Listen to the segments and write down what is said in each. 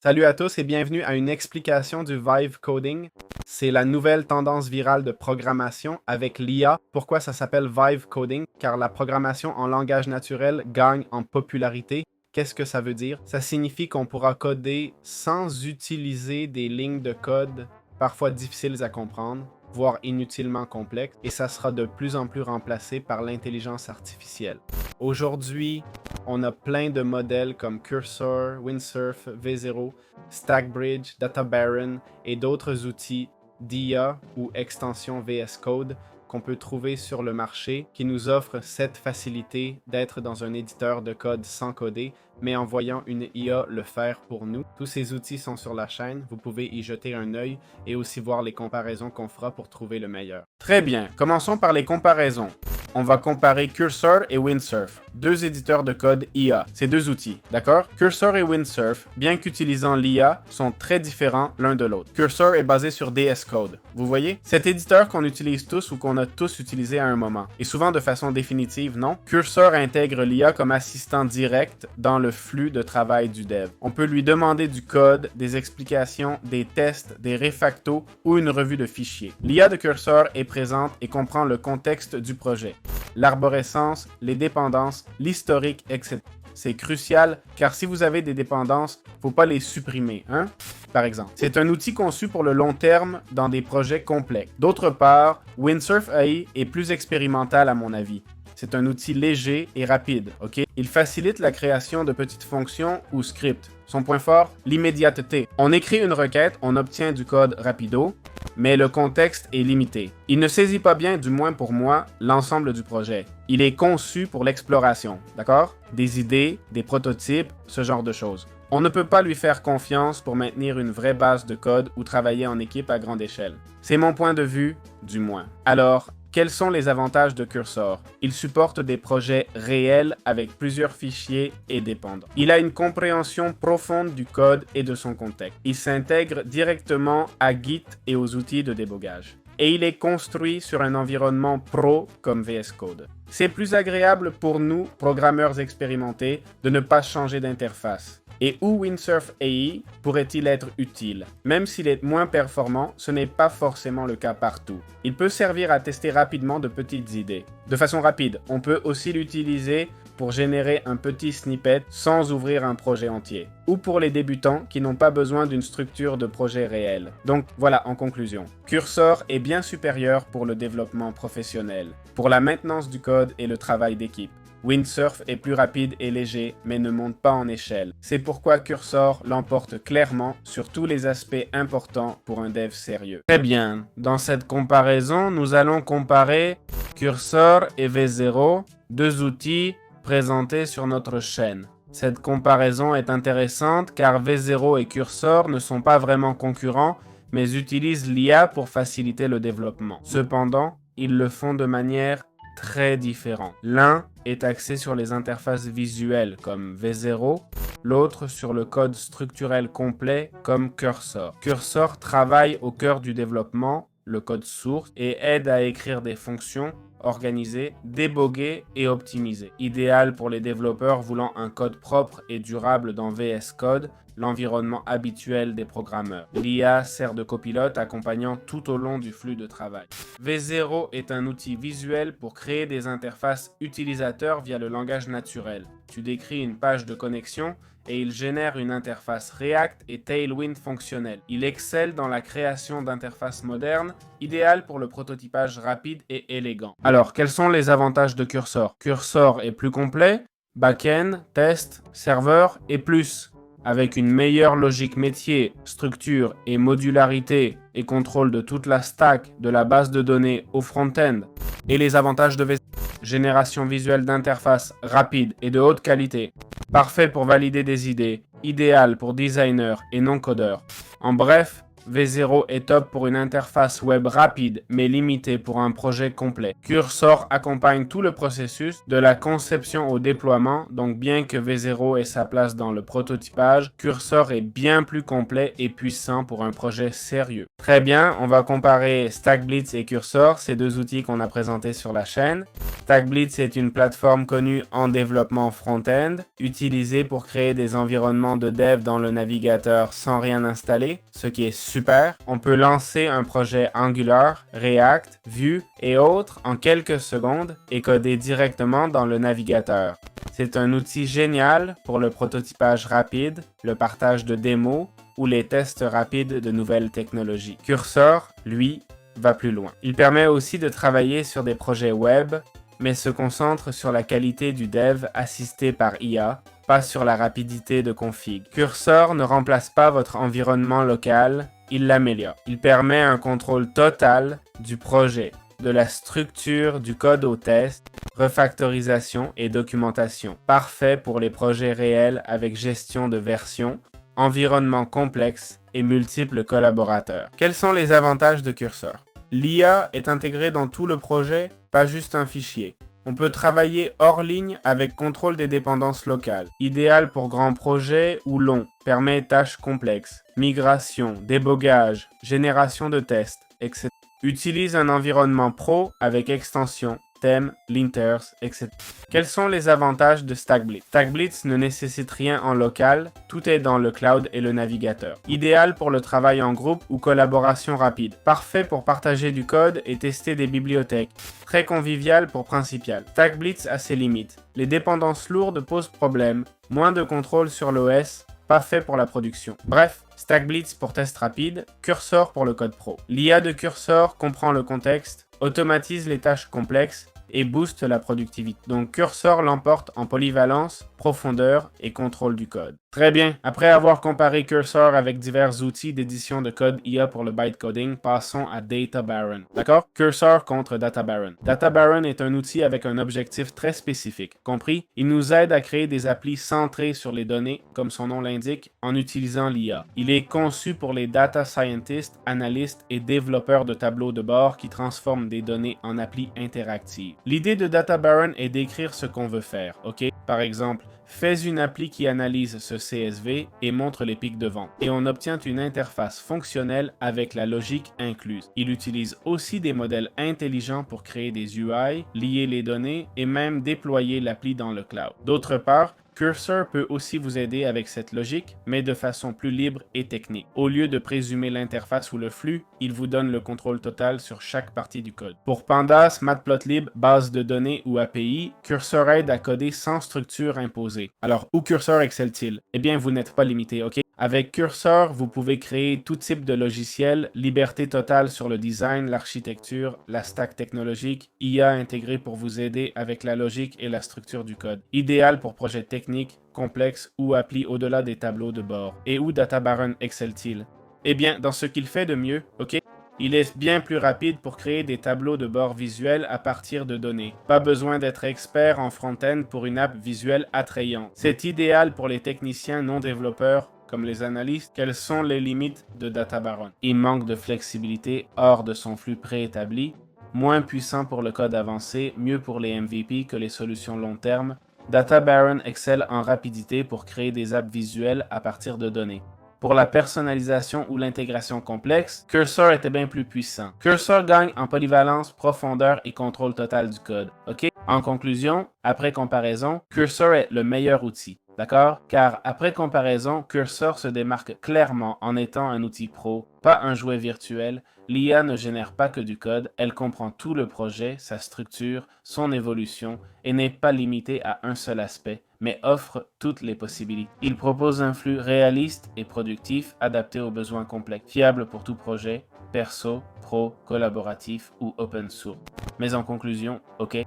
Salut à tous et bienvenue à une explication du Vibe Coding. C'est la nouvelle tendance virale de programmation avec l'IA. Pourquoi ça s'appelle Vibe Coding? Car la programmation en langage naturel gagne en popularité. Qu'est-ce que ça veut dire? Ça signifie qu'on pourra coder sans utiliser des lignes de code parfois difficiles à comprendre, voire inutilement complexes, et ça sera de plus en plus remplacé par l'intelligence artificielle. Aujourd'hui, on a plein de modèles comme Cursor, Windsurf, V0, Stackbridge, DataBaron et d'autres outils d'IA ou extensions VS Code qu'on peut trouver sur le marché qui nous offrent cette facilité d'être dans un éditeur de code sans coder, mais en voyant une IA le faire pour nous. Tous ces outils sont sur la chaîne, vous pouvez y jeter un œil et aussi voir les comparaisons qu'on fera pour trouver le meilleur. Très bien, commençons par les comparaisons. On va comparer Cursor et Windsurf, deux éditeurs de code IA, ces deux outils, d'accord? Cursor et Windsurf, bien qu'utilisant l'IA, sont très différents l'un de l'autre. Cursor est basé sur VS Code, vous voyez? Cet éditeur qu'on utilise tous ou qu'on a tous utilisé à un moment, et souvent de façon définitive, non? Cursor intègre l'IA comme assistant direct dans le flux de travail du dev. On peut lui demander du code, des explications, des tests, des refactos ou une revue de fichiers. L'IA de Cursor est présente et comprend le contexte du projet, l'arborescence, les dépendances, l'historique, etc. C'est crucial car si vous avez des dépendances, faut pas les supprimer, hein? Par exemple. C'est un outil conçu pour le long terme dans des projets complexes. D'autre part, Windsurf AI est plus expérimental à mon avis. C'est un outil léger et rapide, ok? Il facilite la création de petites fonctions ou scripts. Son point fort, l'immédiateté. On écrit une requête, on obtient du code rapido, mais le contexte est limité. Il ne saisit pas bien, du moins pour moi, l'ensemble du projet. Il est conçu pour l'exploration, d'accord? Des idées, des prototypes, ce genre de choses. On ne peut pas lui faire confiance pour maintenir une vraie base de code ou travailler en équipe à grande échelle. C'est mon point de vue, du moins. Alors, quels sont les avantages de Cursor? Il supporte des projets réels avec plusieurs fichiers et dépendants. Il a une compréhension profonde du code et de son contexte. Il s'intègre directement à Git et aux outils de débogage. Et il est construit sur un environnement pro comme VS Code. C'est plus agréable pour nous, programmeurs expérimentés, de ne pas changer d'interface. Et où Windsurf AI pourrait-il être utile? Même s'il est moins performant, ce n'est pas forcément le cas partout. Il peut servir à tester rapidement de petites idées. De façon rapide, on peut aussi l'utiliser pour générer un petit snippet sans ouvrir un projet entier. Ou pour les débutants qui n'ont pas besoin d'une structure de projet réel. Donc voilà, en conclusion. Cursor est bien supérieur pour le développement professionnel, pour la maintenance du code et le travail d'équipe. Windsurf est plus rapide et léger, mais ne monte pas en échelle. C'est pourquoi Cursor l'emporte clairement sur tous les aspects importants pour un dev sérieux. Très bien, dans cette comparaison, nous allons comparer Cursor et V0, deux outils présentés sur notre chaîne. Cette comparaison est intéressante car V0 et Cursor ne sont pas vraiment concurrents, mais utilisent l'IA pour faciliter le développement. Cependant, ils le font de manière très différente. L'un est axé sur les interfaces visuelles comme V0, l'autre sur le code structurel complet comme Cursor. Cursor travaille au cœur du développement, le code source, et aide à écrire des fonctions organisées, déboguées et optimisées. Idéal pour les développeurs voulant un code propre et durable dans VS Code, l'environnement habituel des programmeurs. L'IA sert de copilote accompagnant tout au long du flux de travail. V0 est un outil visuel pour créer des interfaces utilisateurs via le langage naturel. Tu décris une page de connexion et il génère une interface React et Tailwind fonctionnelle. Il excelle dans la création d'interfaces modernes, idéales pour le prototypage rapide et élégant. Alors, quels sont les avantages de Cursor? Cursor est plus complet, back-end, test, serveur et plus. Avec une meilleure logique métier, structure et modularité et contrôle de toute la stack de la base de données au front-end. Et les avantages de V0, génération visuelle d'interface rapide et de haute qualité, parfait pour valider des idées, idéal pour designers et non-codeurs. En bref, V0 est top pour une interface web rapide, mais limitée pour un projet complet. Cursor accompagne tout le processus, de la conception au déploiement, donc bien que V0 ait sa place dans le prototypage, Cursor est bien plus complet et puissant pour un projet sérieux. Très bien, on va comparer StackBlitz et Cursor, ces deux outils qu'on a présentés sur la chaîne. StackBlitz est une plateforme connue en développement front-end, utilisée pour créer des environnements de dev dans le navigateur sans rien installer, ce qui est super. On peut lancer un projet Angular, React, Vue et autres en quelques secondes et coder directement dans le navigateur. C'est un outil génial pour le prototypage rapide, le partage de démos ou les tests rapides de nouvelles technologies. Cursor, lui, va plus loin. Il permet aussi de travailler sur des projets web, mais se concentre sur la qualité du dev assisté par IA, pas sur la rapidité de config. Cursor ne remplace pas votre environnement local, il l'améliore. Il permet un contrôle total du projet, de la structure du code au test, refactorisation et documentation. Parfait pour les projets réels avec gestion de version, environnement complexe et multiples collaborateurs. Quels sont les avantages de Cursor? L'IA est intégrée dans tout le projet, pas juste un fichier. On peut travailler hors ligne avec contrôle des dépendances locales. Idéal pour grands projets ou longs. Permet tâches complexes. Migration, débogage, génération de tests, etc. Utilise un environnement pro avec extensions, thèmes, linters, etc. Quels sont les avantages de StackBlitz? StackBlitz ne nécessite rien en local, tout est dans le cloud et le navigateur. Idéal pour le travail en groupe ou collaboration rapide. Parfait pour partager du code et tester des bibliothèques. Très convivial pour principial. StackBlitz a ses limites. Les dépendances lourdes posent problème, moins de contrôle sur l'OS, pas fait pour la production. Bref, StackBlitz pour test rapide, Cursor pour le code pro. L'IA de Cursor comprend le contexte, automatise les tâches complexes et booste la productivité. Donc Cursor l'emporte en polyvalence, profondeur et contrôle du code. Très bien, après avoir comparé Cursor avec divers outils d'édition de code IA pour le bytecoding, passons à Data Baron. D'accord? Cursor contre Data Baron. Data Baron est un outil avec un objectif très spécifique. Compris? Il nous aide à créer des applis centrées sur les données, comme son nom l'indique, en utilisant l'IA. Il est conçu pour les data scientists, analystes et développeurs de tableaux de bord qui transforment des données en applis interactives. L'idée de Data Baron est d'écrire ce qu'on veut faire, ok? Par exemple, fais une appli qui analyse ce CSV et montre les pics de vente. Et on obtient une interface fonctionnelle avec la logique incluse. Il utilise aussi des modèles intelligents pour créer des UI, lier les données et même déployer l'appli dans le cloud. D'autre part, Cursor peut aussi vous aider avec cette logique, mais de façon plus libre et technique. Au lieu de présumer l'interface ou le flux, il vous donne le contrôle total sur chaque partie du code. Pour Pandas, Matplotlib, base de données ou API, Cursor aide à coder sans structure imposée. Alors, où Cursor excelle-t-il? Eh bien, vous n'êtes pas limité, ok? Avec Cursor, vous pouvez créer tout type de logiciel, liberté totale sur le design, l'architecture, la stack technologique, IA intégrée pour vous aider avec la logique et la structure du code. Idéal pour projets techniques, complexes ou applis au-delà des tableaux de bord. Et où Data Baron excelle-t-il? Eh bien, dans ce qu'il fait de mieux, ok? Il est bien plus rapide pour créer des tableaux de bord visuels à partir de données. Pas besoin d'être expert en front-end pour une app visuelle attrayante. C'est idéal pour les techniciens non développeurs comme les analystes. Quelles sont les limites de Data Baron? Il manque de flexibilité hors de son flux préétabli, moins puissant pour le code avancé, mieux pour les MVP que les solutions long terme. Data Baron excelle en rapidité pour créer des apps visuelles à partir de données. Pour la personnalisation ou l'intégration complexe, Cursor était bien plus puissant. Cursor gagne en polyvalence, profondeur et contrôle total du code. Ok? En conclusion, après comparaison, Cursor est le meilleur outil. D'accord? Car après comparaison, Cursor se démarque clairement en étant un outil pro, pas un jouet virtuel. L'IA ne génère pas que du code, elle comprend tout le projet, sa structure, son évolution et n'est pas limitée à un seul aspect, mais offre toutes les possibilités. Il propose un flux réaliste et productif, adapté aux besoins complexes, fiable pour tout projet, perso, pro, collaboratif ou open source. Mais en conclusion, ok?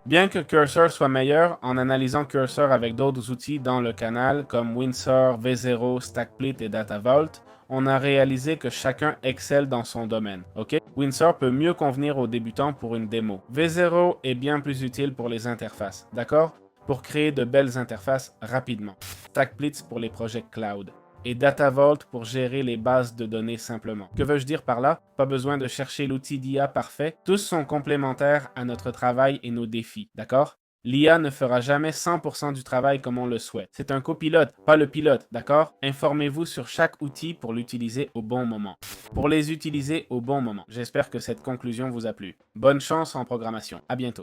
Bien que Cursor soit meilleur, en analysant Cursor avec d'autres outils dans le canal comme Windsor, V0, StackBlitz et DataVault, on a réalisé que chacun excelle dans son domaine, ok? Windsor peut mieux convenir aux débutants pour une démo. V0 est bien plus utile pour les interfaces, d'accord? Pour créer de belles interfaces rapidement. StackBlitz pour les projets cloud. et Data Vault pour gérer les bases de données simplement. Que veux-je dire par là? Pas besoin de chercher l'outil d'IA parfait. Tous sont complémentaires à notre travail et nos défis, d'accord? L'IA ne fera jamais 100% du travail comme on le souhaite. C'est un copilote, pas le pilote, d'accord? Informez-vous sur chaque outil pour l'utiliser au bon moment. Pour les utiliser au bon moment. J'espère que cette conclusion vous a plu. Bonne chance en programmation. À bientôt.